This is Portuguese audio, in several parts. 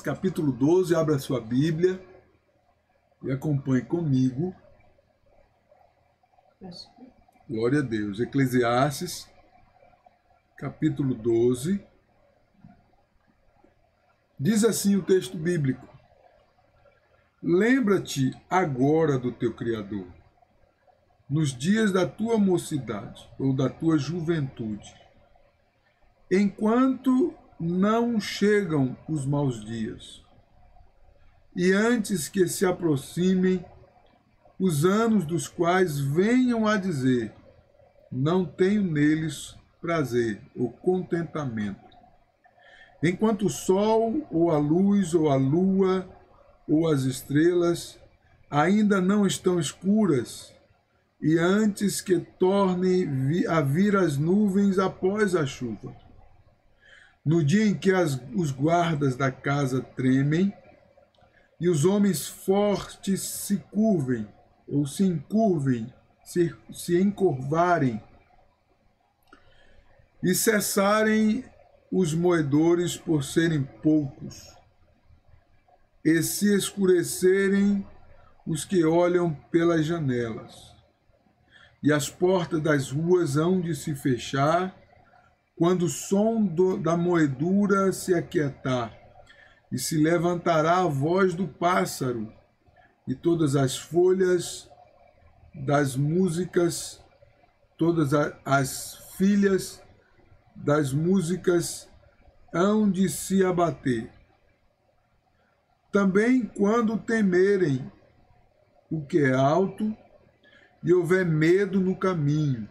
Capítulo 12, abra sua Bíblia e acompanhe comigo. Glória a Deus. Eclesiastes, capítulo 12. Diz assim o texto bíblico: Lembra-te agora do teu Criador, nos dias da tua mocidade ou da tua juventude, enquanto não chegam os maus dias, e antes que se aproximem os anos dos quais venham a dizer: não tenho neles prazer ou contentamento. Enquanto o sol, ou a luz, ou a lua, ou as estrelas ainda não estão escuras, e antes que tornem a vir as nuvens após a chuva. No dia em que os guardas da casa tremem, e os homens fortes se curvem, ou se encurvem, se encurvarem, e cessarem os moedores por serem poucos, e se escurecerem os que olham pelas janelas, e as portas das ruas hão de se fechar, quando o som da moedura se aquietar, e se levantará a voz do pássaro, e todas as folhas das músicas, todas as filhas das músicas hão de se abater. Também quando temerem o que é alto, e houver medo no caminho,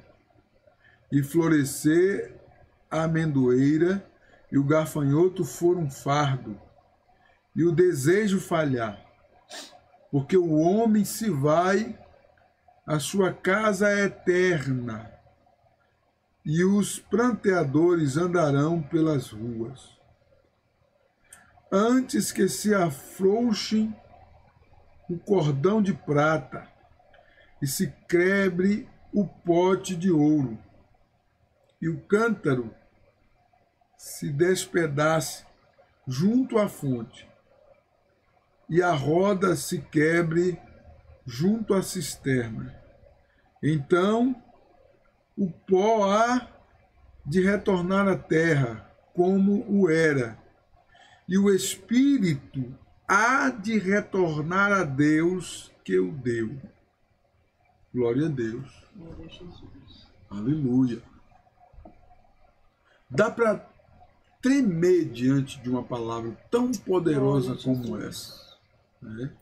e florescer a amendoeira, e o gafanhoto for um fardo, e o desejo falhar, porque o homem se vai, a sua casa é eterna, e os pranteadores andarão pelas ruas. Antes que se afrouxem o cordão de prata, e se quebre o pote de ouro, e o cântaro se despedace junto à fonte, e a roda se quebre junto à cisterna. Então o pó há de retornar à terra como o era, e o espírito há de retornar a Deus que o deu. Glória a Deus. Glória a Jesus. Aleluia. Dá para tremer diante de uma palavra tão poderosa como essa, né?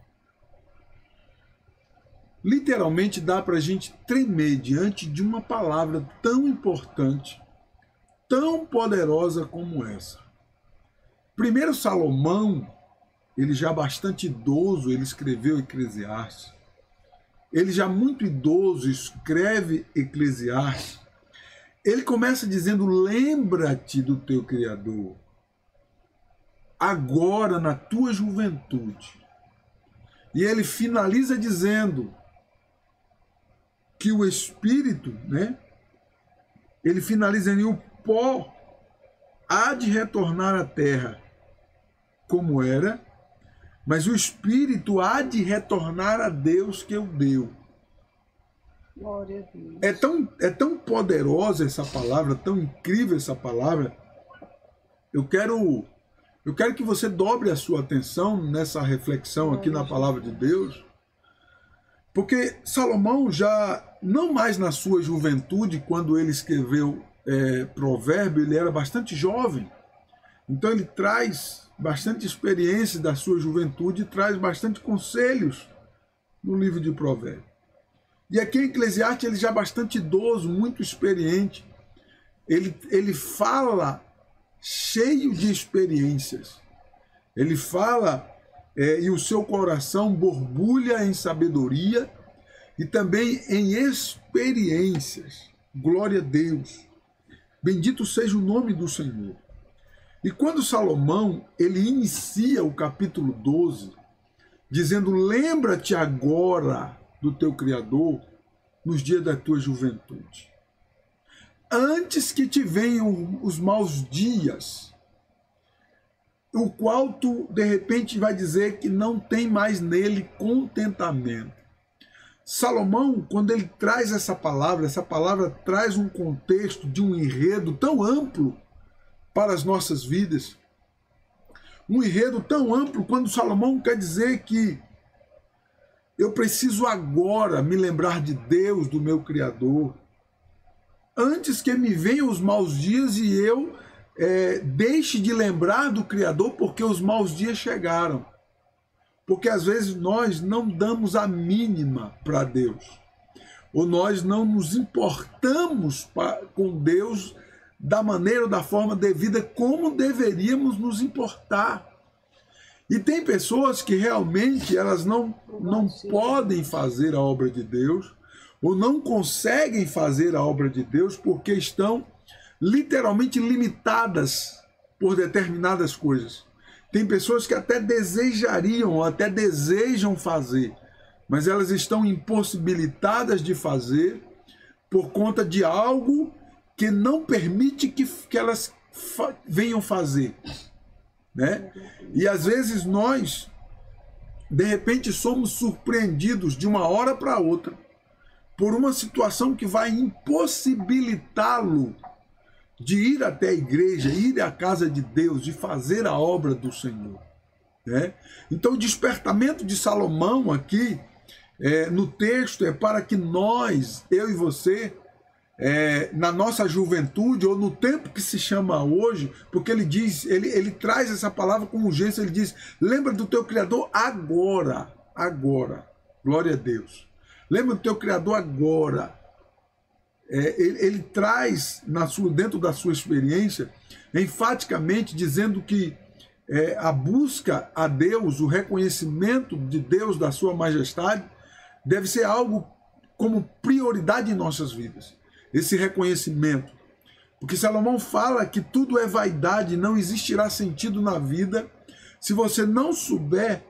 Literalmente dá para a gente tremer diante de uma palavra tão importante, tão poderosa como essa. Primeiro Salomão, ele já bastante idoso, ele escreveu Eclesiastes. Ele já muito idoso escreve Eclesiastes. Ele começa dizendo: lembra-te do teu Criador, agora na tua juventude. E ele finaliza dizendo que o Espírito, né? Ele finaliza em: o pó há de retornar à terra como era, mas o Espírito há de retornar a Deus que o deu. Glória a Deus. É tão poderosa essa palavra, tão incrível essa palavra. Eu quero que você dobre a sua atenção nessa reflexão aqui na palavra de Deus, porque Salomão já, não mais na sua juventude, quando ele escreveu Provérbio, ele era bastante jovem. Então ele traz bastante experiência da sua juventude e traz bastante conselhos no livro de Provérbios. E aqui em Eclesiastes ele já bastante idoso, muito experiente. Ele fala cheio de experiências. Ele fala e o seu coração borbulha em sabedoria e também em experiências. Glória a Deus. Bendito seja o nome do Senhor. E quando Salomão ele inicia o capítulo 12, dizendo: lembra-te agora do teu Criador nos dias da tua juventude, antes que te venham os maus dias, o qual tu de repente vai dizer que não tem mais nele contentamento. Salomão, quando ele traz essa palavra traz um contexto de um enredo tão amplo para as nossas vidas. Um enredo tão amplo quando Salomão quer dizer que eu preciso agora me lembrar de Deus, do meu Criador, antes que me venham os maus dias e eu deixe de lembrar do Criador porque os maus dias chegaram. Porque às vezes nós não damos a mínima para Deus, ou nós não nos importamos com Deus da maneira ou da forma devida como deveríamos nos importar. E tem pessoas que realmente elas não podem fazer a obra de Deus, ou não conseguem fazer a obra de Deus porque estão literalmente limitadas por determinadas coisas. Tem pessoas que até desejariam, até desejam fazer, mas elas estão impossibilitadas de fazer por conta de algo que não permite que elas venham fazer, né? E às vezes nós, de repente, somos surpreendidos de uma hora para outra por uma situação que vai impossibilitá-lo de ir até a igreja, ir à casa de Deus, de fazer a obra do Senhor, né? Então o despertamento de Salomão aqui, no texto, é para que nós, eu e você, na nossa juventude, ou no tempo que se chama hoje, porque ele diz, ele traz essa palavra com urgência, ele diz, lembra do teu Criador agora, glória a Deus, lembra do teu Criador agora. Ele traz dentro da sua experiência, enfaticamente dizendo que a busca a Deus, o reconhecimento de Deus, da sua majestade, deve ser algo como prioridade em nossas vidas. Esse reconhecimento. Porque Salomão fala que tudo é vaidade, não existirá sentido na vida se você não souber,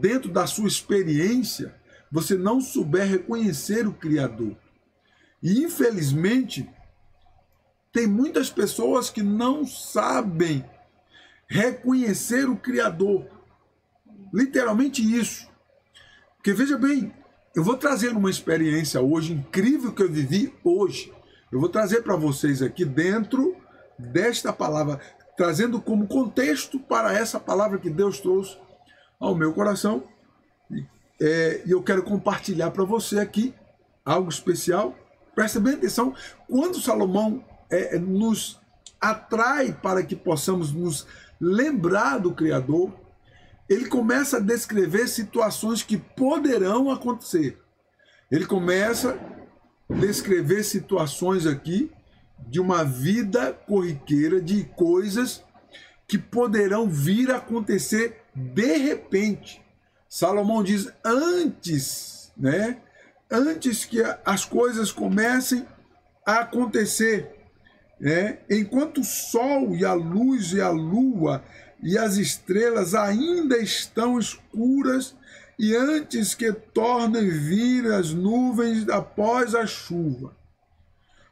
dentro da sua experiência, você não souber reconhecer o Criador. E infelizmente, tem muitas pessoas que não sabem reconhecer o Criador. Literalmente isso. Porque veja bem, eu vou trazer uma experiência hoje incrível que eu vivi hoje. Eu vou trazer para vocês aqui dentro desta palavra, trazendo como contexto para essa palavra que Deus trouxe ao meu coração. E eu quero compartilhar para você aqui algo especial. Presta bem atenção, quando Salomão nos atrai para que possamos nos lembrar do Criador, ele começa a descrever situações que poderão acontecer. Ele começa a descrever situações aqui de uma vida corriqueira, de coisas que poderão vir a acontecer de repente. Salomão diz antes, né? Antes que as coisas comecem a acontecer, enquanto o sol e a luz e a lua e as estrelas ainda estão escuras e antes que tornem vir as nuvens após a chuva,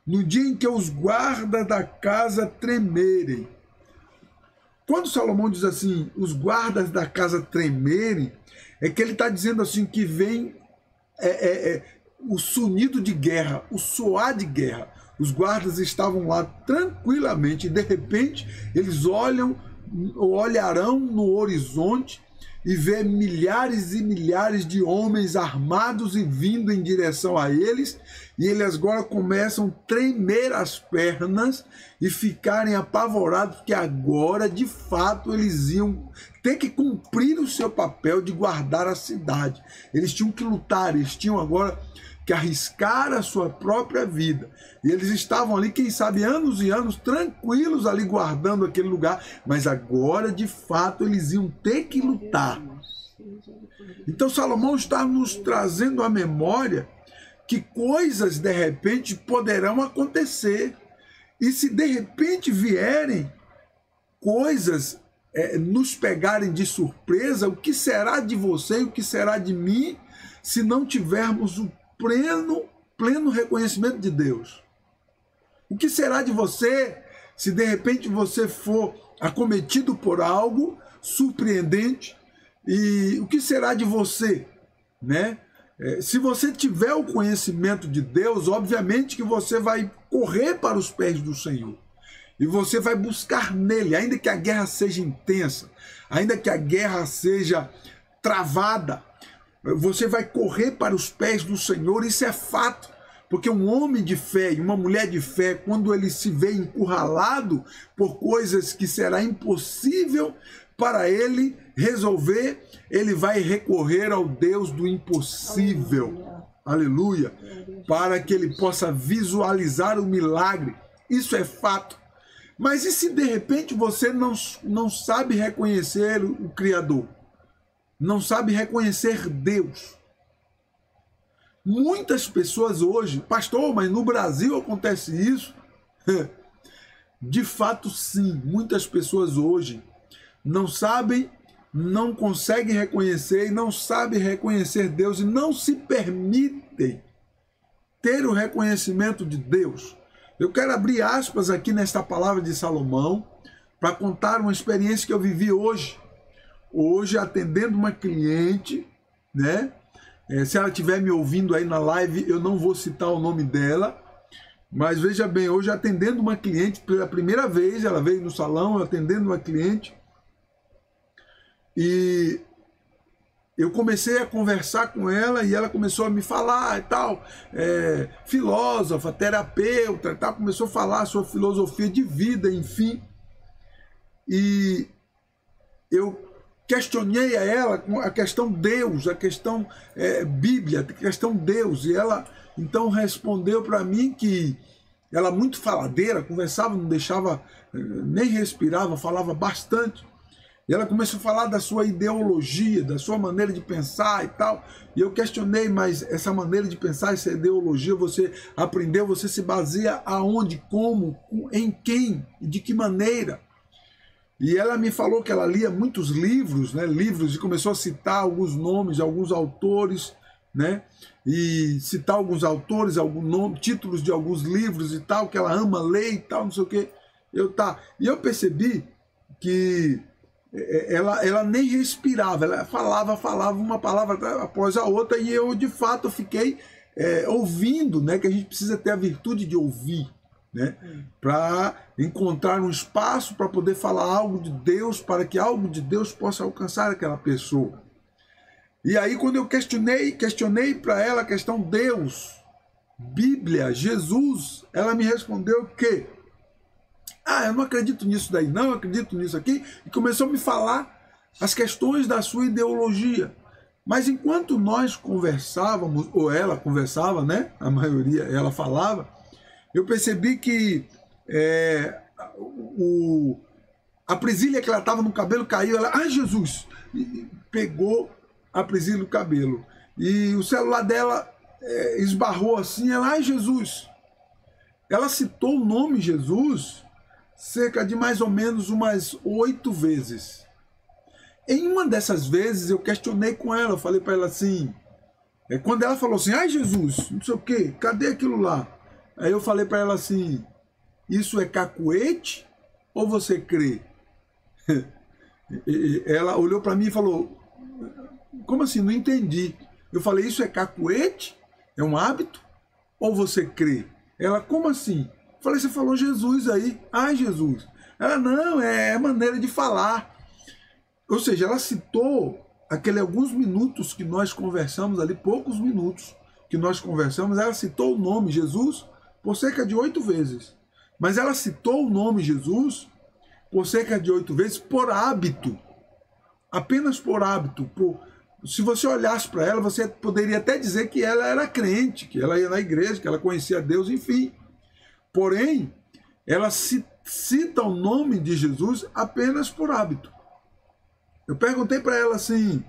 no dia em que os guardas da casa tremerem. Quando Salomão diz assim, os guardas da casa tremerem, é que ele está dizendo assim que vem o sonido de guerra, o soar de guerra. Os guardas estavam lá tranquilamente e de repente eles olharão no horizonte e vê milhares e milhares de homens armados e vindo em direção a eles, e eles agora começam a tremer as pernas e ficarem apavorados, que agora de fato eles iam ter que cumprir o seu papel de guardar a cidade. Eles tinham que lutar, eles tinham agora que arriscar a sua própria vida. E eles estavam ali, quem sabe, anos e anos, tranquilos ali guardando aquele lugar, mas agora, de fato, eles iam ter que lutar. Então, Salomão está nos trazendo à memória que coisas, de repente, poderão acontecer. E se, de repente, vierem coisas nos pegarem de surpresa, o que será de você e o que será de mim se não tivermos o pleno reconhecimento de Deus? O que será de você se de repente você for acometido por algo surpreendente. E o que será de você, né? Se você tiver o conhecimento de Deus, obviamente que você vai correr para os pés do Senhor. E você vai buscar nele, ainda que a guerra seja intensa, ainda que a guerra seja travada, você vai correr para os pés do Senhor, isso é fato. Porque um homem de fé e uma mulher de fé, quando ele se vê encurralado por coisas que será impossível para ele resolver, ele vai recorrer ao Deus do impossível. Aleluia. Para que ele possa visualizar o milagre. Isso é fato. Mas e se de repente você não sabe reconhecer o Criador? Não sabe reconhecer Deus? Muitas pessoas hoje, pastor, mas no Brasil acontece isso? De fato, sim. Muitas pessoas hoje não sabem, não conseguem reconhecer e não sabem reconhecer Deus e não se permitem ter o reconhecimento de Deus. Eu quero abrir aspas aqui nesta palavra de Salomão para contar uma experiência que eu vivi hoje. Hoje, atendendo uma cliente, né? Se ela estiver me ouvindo aí na live, eu não vou citar o nome dela, mas veja bem, hoje atendendo uma cliente pela primeira vez, ela veio no salão, atendendo uma cliente, e eu comecei a conversar com ela e ela começou a me falar e tal, filósofa, terapeuta e tal, começou a falar a sua filosofia de vida, enfim. E eu questionei a ela com a questão Deus, a questão Bíblia, a questão Deus, e ela então respondeu para mim que ela muito faladeira, conversava, não deixava, nem respirava, falava bastante. E ela começou a falar da sua ideologia, da sua maneira de pensar e tal. E eu questionei, mas essa maneira de pensar, essa ideologia, você aprendeu, você se baseia aonde, como, em quem e de que maneira? E ela me falou que ela lia muitos livros, né? Livros, e começou a citar alguns nomes de alguns autores, né? E citar alguns autores, títulos de alguns livros e tal, que ela ama ler e tal, não sei o quê. E eu percebi que ela nem respirava, ela falava uma palavra após a outra, e eu de fato fiquei ouvindo, né, que a gente precisa ter a virtude de ouvir, né, para encontrar um espaço para poder falar algo de Deus, para que algo de Deus possa alcançar aquela pessoa. E aí quando eu questionei para ela a questão Deus, Bíblia, Jesus, ela me respondeu que eu não acredito nisso daí, não, eu acredito nisso aqui, e começou a me falar as questões da sua ideologia. Mas enquanto nós conversávamos, ou ela conversava, né, a maioria ela falava, eu percebi que a presilha que ela estava no cabelo caiu, ela, Jesus, e pegou a presilha do cabelo. E o celular dela esbarrou assim, ela, Jesus. Ela citou o nome Jesus cerca de mais ou menos umas 8 vezes. Em uma dessas vezes eu questionei com ela, eu falei para ela assim, quando ela falou assim, Jesus, não sei o quê, cadê aquilo lá? Aí eu falei para ela assim, isso é cacuete ou você crê? Ela olhou para mim e falou, como assim? Não entendi. Eu falei, isso é cacuete? É um hábito? Ou você crê? Ela, como assim? Eu falei, você falou Jesus aí. Jesus. Ela, não, é maneira de falar. Ou seja, ela citou alguns minutos que nós conversamos ali, poucos minutos que nós conversamos, ela citou o nome Jesus por cerca de 8 vezes. Mas ela citou o nome Jesus por cerca de 8 vezes por hábito. Apenas por hábito. Se você olhasse para ela, você poderia até dizer que ela era crente, que ela ia na igreja, que ela conhecia Deus, enfim. Porém, ela cita o nome de Jesus apenas por hábito. Eu perguntei para ela assim,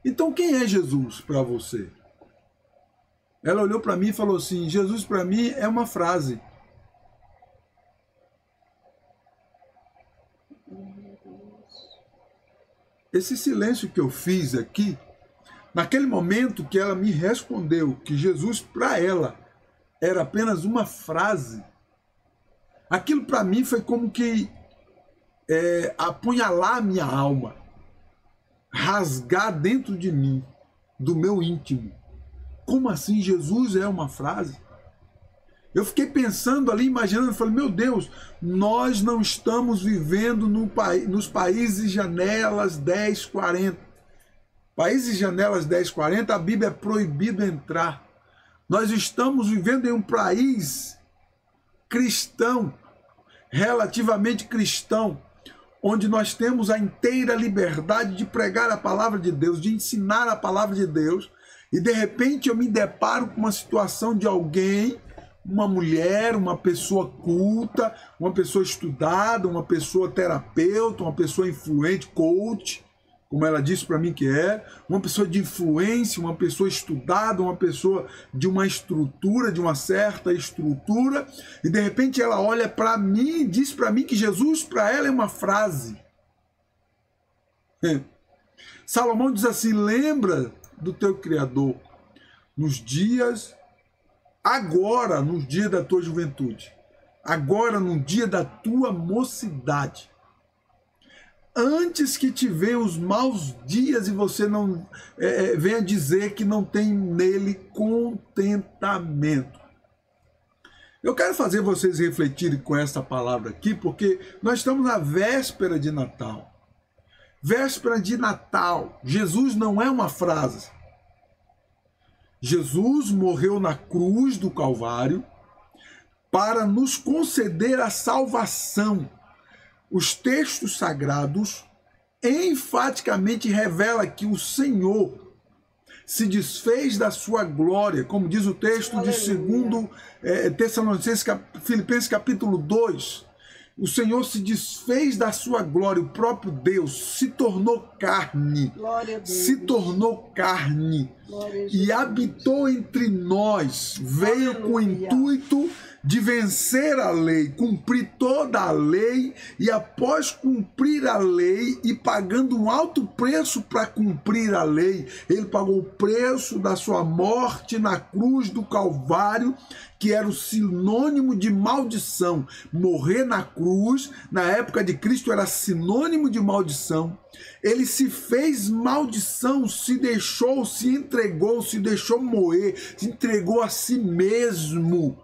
então quem é Jesus para você? Ela olhou para mim e falou assim, Jesus para mim é uma frase. Esse silêncio que eu fiz aqui, naquele momento que ela me respondeu que Jesus para ela era apenas uma frase, Aquilo para mim foi como que apunhalar a minha alma, rasgar dentro de mim, do meu íntimo. Como assim Jesus é uma frase? Eu fiquei pensando ali, imaginando, falei, meu Deus, nós não estamos vivendo nos países janelas 1040. Países janelas 1040, a Bíblia é proibido entrar. Nós estamos vivendo em um país cristão, relativamente cristão, onde nós temos a inteira liberdade de pregar a palavra de Deus, de ensinar a palavra de Deus, e de repente eu me deparo com uma situação de alguém, uma mulher, uma pessoa culta, uma pessoa estudada, uma pessoa terapeuta, uma pessoa influente, coach, como ela disse para mim que é, uma pessoa de influência, uma pessoa estudada, uma pessoa de uma estrutura, de uma certa estrutura, e de repente ela olha para mim e diz para mim que Jesus para ela é uma frase. Salomão diz assim, lembra do teu Criador nos dias, agora, no dia da tua juventude, agora no dia da tua mocidade, antes que te venham os maus dias e você não venha dizer que não tem nele contentamento. Eu quero fazer vocês refletirem com essa palavra aqui, porque nós estamos na véspera de Natal. Véspera de Natal. Jesus não é uma frase. Jesus morreu na cruz do Calvário para nos conceder a salvação. Os textos sagrados enfaticamente revelam que o Senhor se desfez da sua glória, como diz o texto de 2 Tessalonicenses, Filipenses capítulo 2. O Senhor se desfez da sua glória, o próprio Deus se tornou carne, se tornou carne e habitou entre nós, veio com o intuito de vencer a lei, cumprir toda a lei, e após cumprir a lei e pagando um alto preço para cumprir a lei, ele pagou o preço da sua morte na cruz do Calvário, que era o sinônimo de maldição. Morrer na cruz, na época de Cristo, era sinônimo de maldição. Ele se fez maldição, se deixou, se entregou, se deixou moer, se entregou a si mesmo.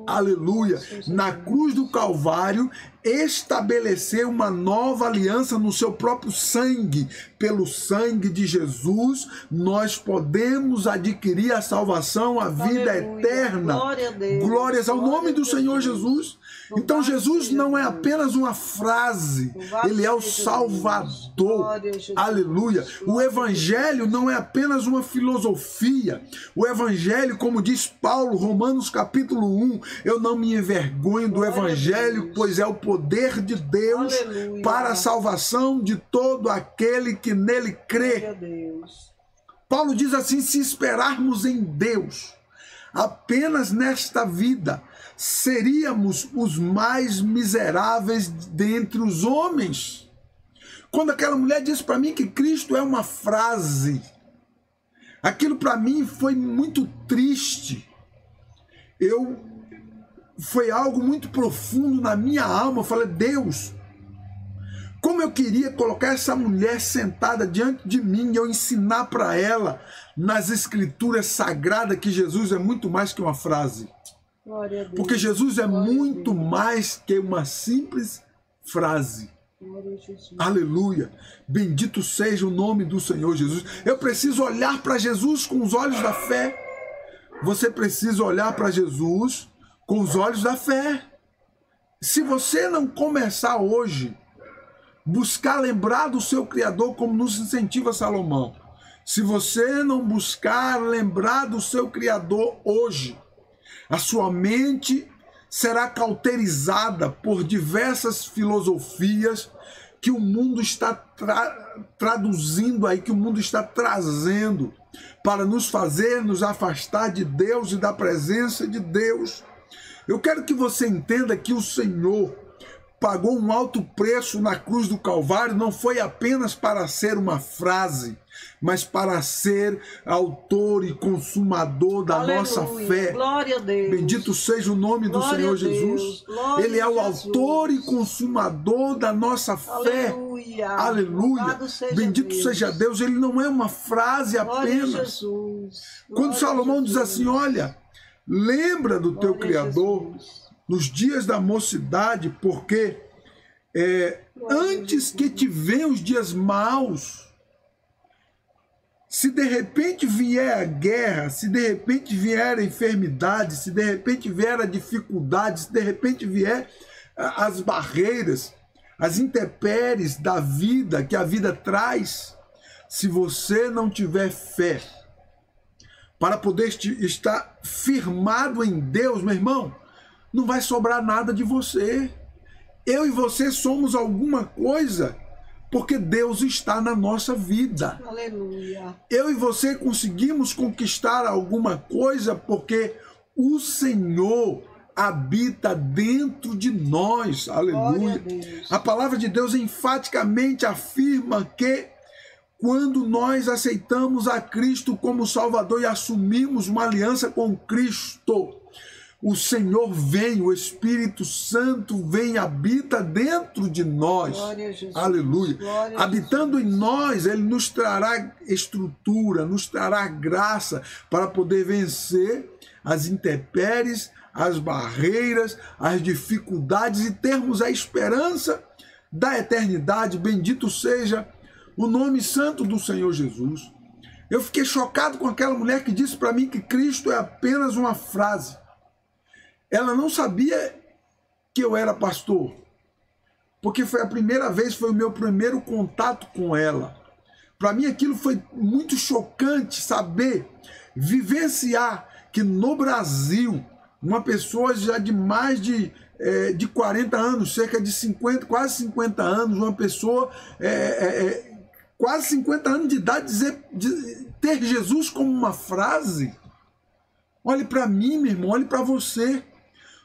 Aleluia, na cruz do Calvário estabeleceu uma nova aliança no seu próprio sangue. Pelo sangue de Jesus nós podemos adquirir a salvação, a vida eterna. Glórias ao nome do Senhor Jesus. Então Jesus não é apenas uma frase, ele é o Salvador. Aleluia. O Evangelho não é apenas uma filosofia. O Evangelho, como diz Paulo, Romanos capítulo 1, eu não me envergonho do Evangelho, pois é o poder de Deus para a salvação de todo aquele que nele crê. Paulo diz assim, se esperarmos em Deus apenas nesta vida, seríamos os mais miseráveis dentre os homens. Quando aquela mulher disse para mim que Cristo é uma frase, aquilo para mim foi muito triste. Foi algo muito profundo na minha alma. Eu falei, Deus, como eu queria colocar essa mulher sentada diante de mim e eu ensinar para ela nas escrituras sagradas que Jesus é muito mais que uma frase. Porque Jesus é muito mais que uma simples frase. Aleluia. Bendito seja o nome do Senhor Jesus. Eu preciso olhar para Jesus com os olhos da fé. Você precisa olhar para Jesus com os olhos da fé. Se você não começar hoje, buscar lembrar do seu Criador, como nos incentiva Salomão, se você não buscar lembrar do seu Criador hoje, a sua mente será cauterizada por diversas filosofias que o mundo está traduzindo aí, que o mundo está trazendo para nos fazer nos afastar de Deus e da presença de Deus. Eu quero que você entenda que o Senhor, pagou um alto preço na cruz do Calvário, não foi apenas para ser uma frase, mas para ser autor e consumador da nossa fé. Glória a Deus. Bendito seja o nome do Senhor Jesus. Ele é o autor e consumador da nossa fé. Aleluia. Aleluia. Bendito seja Deus. Ele não é uma frase apenas. Quando Salomão diz assim, olha, lembra do teu Criador nos dias da mocidade, porque antes que te venham os dias maus, se de repente vier a guerra, se de repente vier a enfermidade, se de repente vier a dificuldade, se de repente vier as barreiras, as intempéries da vida, que a vida traz, se você não tiver fé para poder estar firmado em Deus, meu irmão, não vai sobrar nada de você. Eu e você somos alguma coisa porque Deus está na nossa vida. Aleluia. Eu e você conseguimos conquistar alguma coisa porque o Senhor habita dentro de nós. Aleluia. A palavra de Deus enfaticamente afirma que quando nós aceitamos a Cristo como Salvador e assumimos uma aliança com Cristo, o Senhor vem, o Espírito Santo vem, habita dentro de nós. Glória a Jesus. Aleluia. Glória a Habitando em nós, Ele nos trará estrutura, nos trará graça para poder vencer as intempéries, as barreiras, as dificuldades e termos a esperança da eternidade. Bendito seja o nome santo do Senhor Jesus. Eu fiquei chocado com aquela mulher que disse para mim que Cristo é apenas uma frase. Ela não sabia que eu era pastor, porque foi a primeira vez, foi o meu primeiro contato com ela. Para mim aquilo foi muito chocante saber, vivenciar que no Brasil, uma pessoa já de mais de 40 anos, cerca de 50, quase 50 anos, uma pessoa quase 50 anos de idade, ter Jesus como uma frase. Olhe para mim, meu irmão, olhe para você.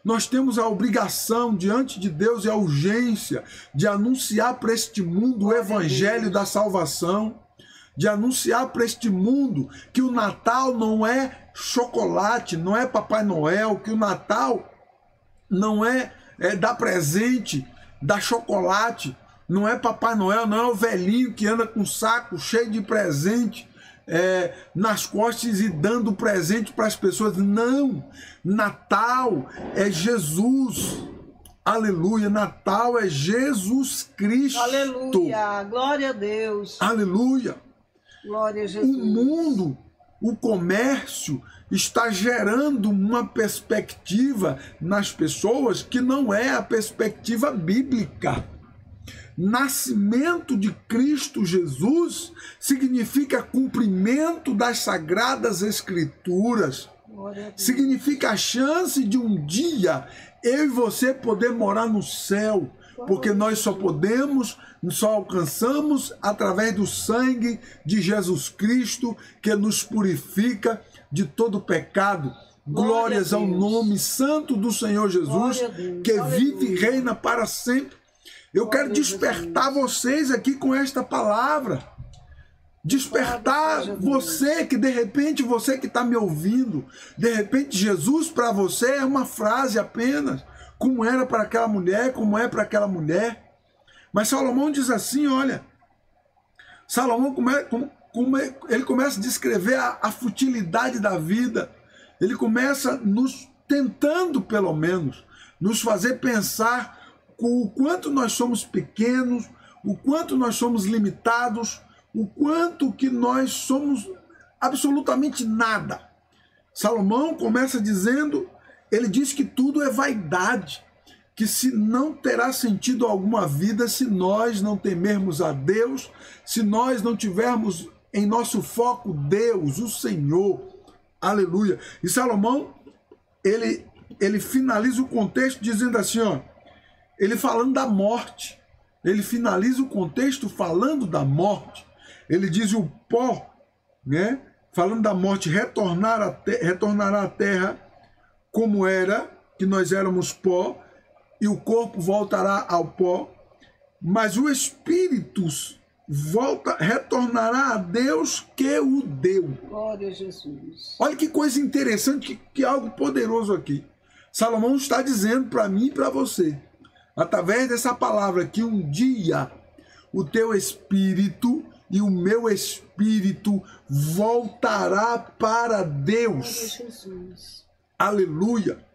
Nós temos a obrigação diante de Deus e a urgência de anunciar para este mundo o evangelho da salvação, de anunciar para este mundo que o Natal não é chocolate, não é Papai Noel, que o Natal não é dar presente, dar chocolate, não é Papai Noel, não é o velhinho que anda com um saco cheio de presente nas costas e dando presente para as pessoas. Não, Natal é Jesus. Aleluia, Natal é Jesus Cristo. Aleluia, glória a Deus. Aleluia. Glória a Jesus. O mundo, o comércio está gerando uma perspectiva nas pessoas que não é a perspectiva bíblica. Nascimento de Cristo Jesus significa cumprimento das Sagradas Escrituras. Significa a chance de um dia eu e você poder morar no céu, porque nós só alcançamos através do sangue de Jesus Cristo, que nos purifica de todo pecado. Glórias ao nome santo do Senhor Jesus, que vive e reina para sempre. Eu quero despertar vocês aqui com esta palavra. Despertar você que de repente, você que está me ouvindo, de repente Jesus para você é uma frase apenas, como era para aquela mulher, como é para aquela mulher. Mas Salomão diz assim, olha, Salomão ele começa a descrever a futilidade da vida. Ele começa nos tentando, pelo menos, nos fazer pensar o quanto nós somos pequenos, o quanto nós somos limitados, o quanto que nós somos absolutamente nada. Salomão começa dizendo, ele diz que tudo é vaidade, que se não terá sentido alguma vida se nós não temermos a Deus, se nós não tivermos em nosso foco Deus, o Senhor. Aleluia. E Salomão, ele finaliza o contexto dizendo assim, ó, ele falando da morte, ele finaliza o contexto falando da morte. Ele diz o pó, né? Falando da morte, retornará à terra como era, que nós éramos pó, e o corpo voltará ao pó, mas o espírito retornará a Deus que o deu. Glória a Jesus. Olha que coisa interessante, que algo poderoso aqui. Salomão está dizendo para mim e para você, através dessa palavra, que um dia o teu espírito e o meu espírito voltará para Deus. Glória a Jesus. Aleluia.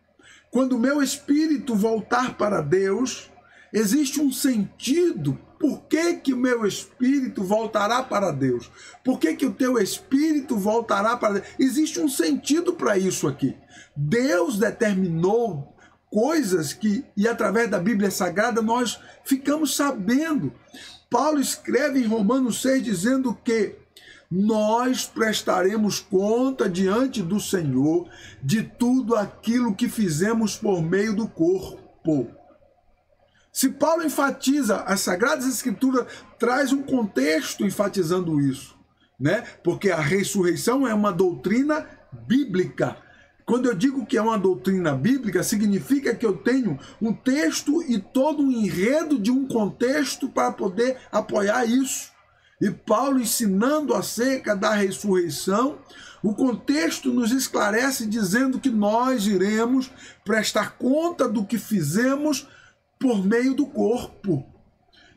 Quando o meu espírito voltar para Deus, existe um sentido. Por que que o meu espírito voltará para Deus? Por que que o teu espírito voltará para Deus? Existe um sentido para isso aqui. Deus determinou coisas que, e através da Bíblia Sagrada, nós ficamos sabendo. Paulo escreve em Romanos 6 dizendo que nós prestaremos conta diante do Senhor de tudo aquilo que fizemos por meio do corpo. Se Paulo enfatiza, as Sagradas Escrituras traz um contexto enfatizando isso, né? Porque a ressurreição é uma doutrina bíblica. Quando eu digo que é uma doutrina bíblica, significa que eu tenho um texto e todo um enredo de um contexto para poder apoiar isso. E Paulo ensinando acerca da ressurreição, o contexto nos esclarece dizendo que nós iremos prestar conta do que fizemos por meio do corpo.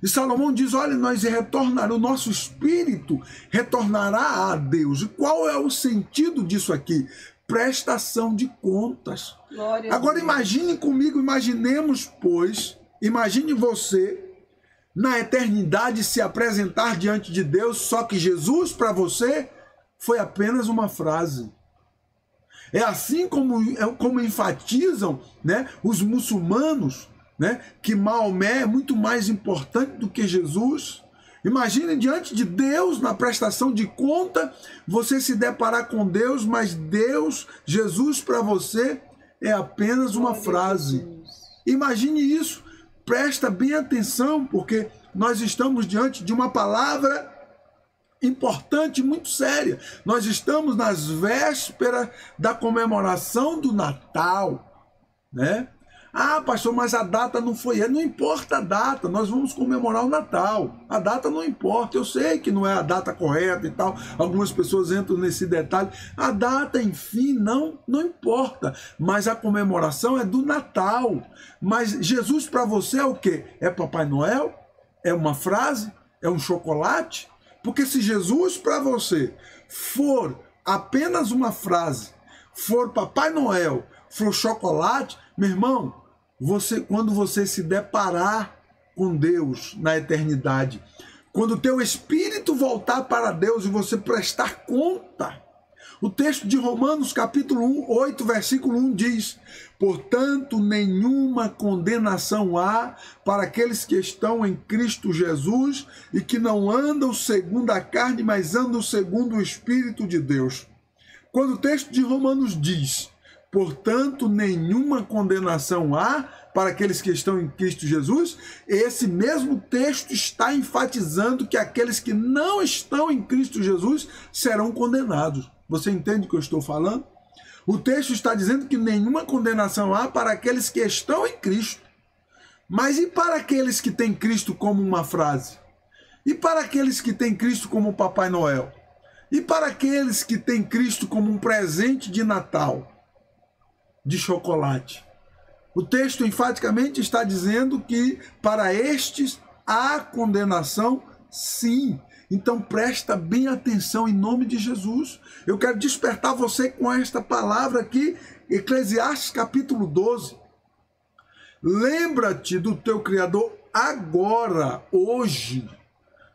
E Salomão diz, olha, nós retornaremos, o nosso espírito retornará a Deus. E qual é o sentido disso aqui? Prestação de contas. Glória Agora a Deus. imagine comigo, imaginemos, pois, imagine você na eternidade se apresentar diante de Deus, só que Jesus para você foi apenas uma frase. É assim como enfatizam, né, os muçulmanos, né, que Maomé é muito mais importante do que Jesus. Imagine diante de Deus, na prestação de conta, você se deparar com Deus, mas Deus, Jesus para você é apenas uma frase. Imagine isso, presta bem atenção, porque nós estamos diante de uma palavra importante, muito séria. Nós estamos nas vésperas da comemoração do Natal, né? Ah, pastor, mas a data não foi. Não importa a data, nós vamos comemorar o Natal. A data não importa. Eu sei que não é a data correta e tal. Algumas pessoas entram nesse detalhe. A data, enfim, não importa. Mas a comemoração é do Natal. Mas Jesus para você é o quê? É Papai Noel? É uma frase? É um chocolate? Porque se Jesus para você for apenas uma frase, for Papai Noel, for chocolate, meu irmão, quando você se deparar com Deus na eternidade, quando o teu espírito voltar para Deus e você prestar conta, o texto de Romanos capítulo 8, versículo 1 diz, portanto, nenhuma condenação há para aqueles que estão em Cristo Jesus e que não andam segundo a carne, mas andam segundo o Espírito de Deus. Quando o texto de Romanos diz, portanto, nenhuma condenação há para aqueles que estão em Cristo Jesus, esse mesmo texto está enfatizando que aqueles que não estão em Cristo Jesus serão condenados. Você entende o que eu estou falando? O texto está dizendo que nenhuma condenação há para aqueles que estão em Cristo. Mas e para aqueles que têm Cristo como uma frase? E para aqueles que têm Cristo como Papai Noel? E para aqueles que têm Cristo como um presente de Natal? De chocolate. O texto enfaticamente está dizendo que para estes há condenação, sim. Então presta bem atenção em nome de Jesus. Eu quero despertar você com esta palavra aqui, Eclesiastes capítulo 12. Lembra-te do teu Criador agora, hoje,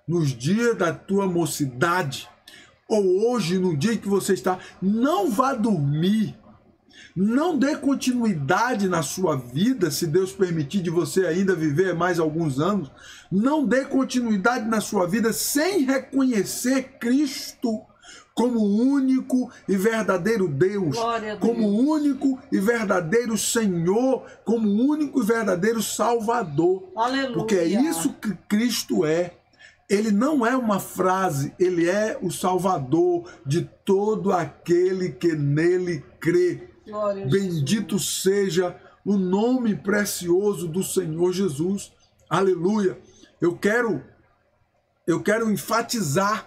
nos dias da tua mocidade, ou hoje, no dia que você está. Não vá dormir. Não dê continuidade na sua vida, se Deus permitir de você ainda viver mais alguns anos. Não dê continuidade na sua vida sem reconhecer Cristo como o único e verdadeiro Deus, como o único e verdadeiro Senhor, como o único e verdadeiro Salvador. Aleluia. Porque é isso que Cristo é. Ele não é uma frase, ele é o Salvador de todo aquele que nele crê. Bendito seja o nome precioso do Senhor Jesus. Aleluia. Eu quero enfatizar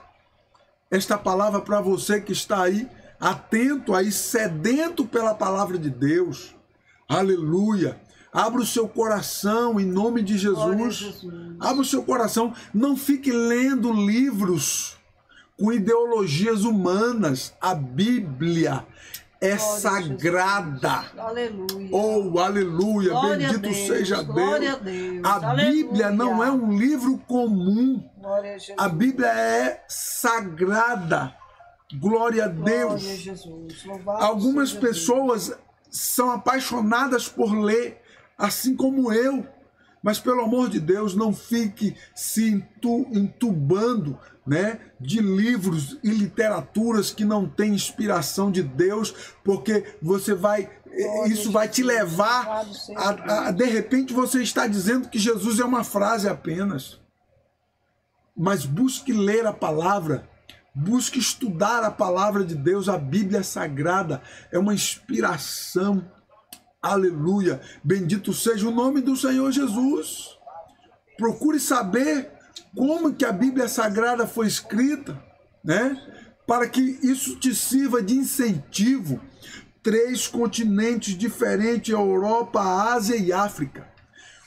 esta palavra para você que está aí, atento aí, sedento pela palavra de Deus. Aleluia. Abra o seu coração em nome de Jesus. Abra o seu coração. Não fique lendo livros com ideologias humanas. A Bíblia é sagrada. Aleluia. Oh, aleluia. Glória Bendito a Deus. seja Glória Deus. a Deus. A Aleluia. Bíblia não é um livro comum. Glória a Jesus. A Bíblia é sagrada. Glória a Deus. Glória a Jesus. Louvado Algumas seja pessoas são apaixonadas por ler, assim como eu. Mas, pelo amor de Deus, não fique se entubando, né, de livros e literaturas que não têm inspiração de Deus, porque isso vai te levar de repente, você está dizendo que Jesus é uma frase apenas. Mas busque ler a palavra, busque estudar a palavra de Deus. A Bíblia é sagrada, é uma inspiração. Aleluia, bendito seja o nome do Senhor Jesus. Procure saber como que a Bíblia Sagrada foi escrita, né? Para que isso te sirva de incentivo. 3 continentes diferentes, Europa, Ásia e África.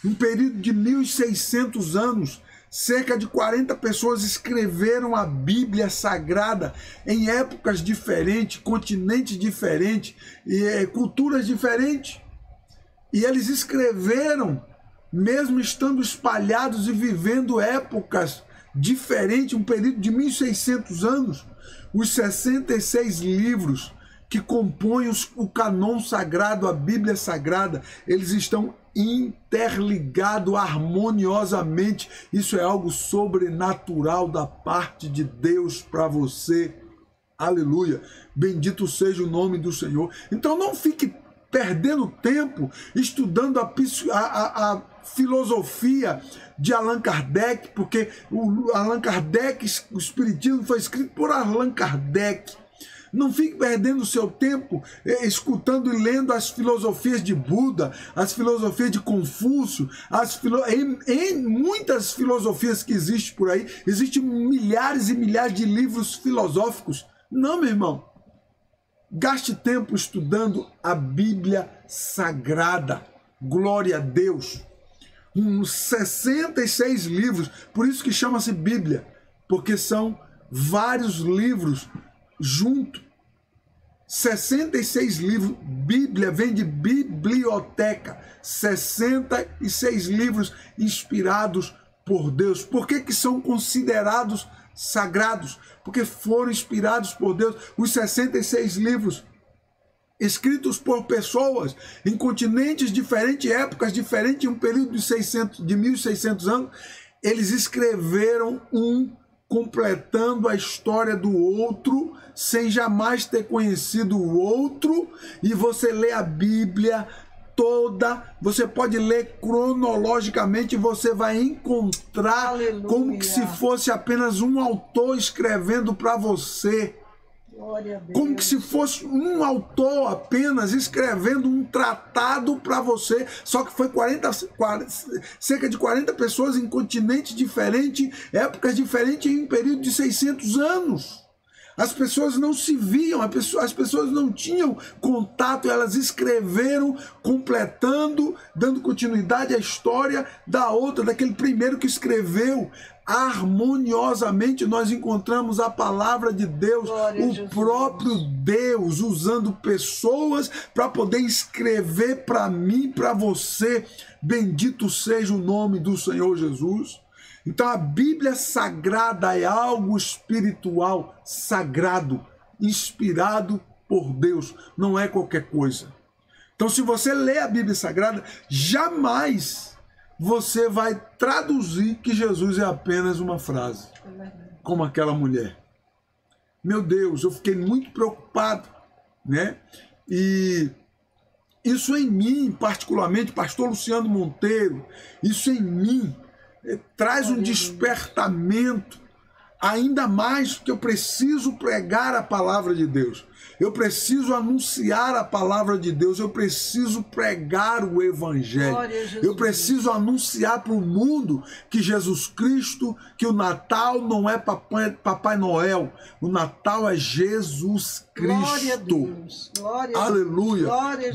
Um período de 1.600 anos, cerca de 40 pessoas escreveram a Bíblia Sagrada em épocas diferentes, continentes diferentes, e culturas diferentes. E eles escreveram, mesmo estando espalhados e vivendo épocas diferentes, um período de 1.600 anos, os 66 livros que compõem o cânon sagrado, a Bíblia Sagrada, eles estão interligados harmoniosamente. Isso é algo sobrenatural da parte de Deus para você. Aleluia. Bendito seja o nome do Senhor. Então não fique perdendo tempo estudando a filosofia de Allan Kardec, porque o Allan Kardec, o Espiritismo foi escrito por Allan Kardec. Não fique perdendo o seu tempo escutando e lendo as filosofias de Buda, as filosofias de Confúcio, em muitas filosofias que existem por aí. Existem milhares e milhares de livros filosóficos. Não, meu irmão. Gaste tempo estudando a Bíblia Sagrada. Glória a Deus. Uns 66 livros, por isso que chama-se Bíblia, porque são vários livros junto. 66 livros. Bíblia vem de biblioteca. 66 livros inspirados por Deus. Por que são considerados sagrados? Porque foram inspirados por Deus. Os 66 livros escritos por pessoas em continentes diferentes, épocas diferentes, em um período de 1.600 anos, eles escreveram completando a história do outro, sem jamais ter conhecido o outro. E você lê a Bíblia toda, você pode ler cronologicamente, e você vai encontrar, aleluia, como que se fosse apenas um autor escrevendo para você. Glória a Deus. Como que se fosse um autor apenas escrevendo um tratado para você. Só que foi cerca de 40 pessoas em continentes diferentes, épocas diferentes, em um período de 600 anos. As pessoas não se viam, as pessoas não tinham contato, elas escreveram, completando, dando continuidade à história da outra, daquele primeiro que escreveu. Harmoniosamente nós encontramos a palavra de Deus, o próprio Deus usando pessoas para poder escrever para mim, para você. Bendito seja o nome do Senhor Jesus. Então a Bíblia Sagrada é algo espiritual, sagrado, inspirado por Deus, não é qualquer coisa. Então se você lê a Bíblia Sagrada, jamais você vai traduzir que Jesus é apenas uma frase, como aquela mulher. Meu Deus, eu fiquei muito preocupado, né? E isso em mim, particularmente, pastor Luciano Monteiro, isso em mim traz um despertamento ainda mais porque eu preciso pregar a palavra de Deus. Eu preciso anunciar a palavra de Deus. Eu preciso pregar o Evangelho. Eu preciso anunciar para o mundo que Jesus Cristo, que o Natal não é Papai Noel. O Natal é Jesus Cristo. Glória a Deus. Glória a Deus. Aleluia. Glória a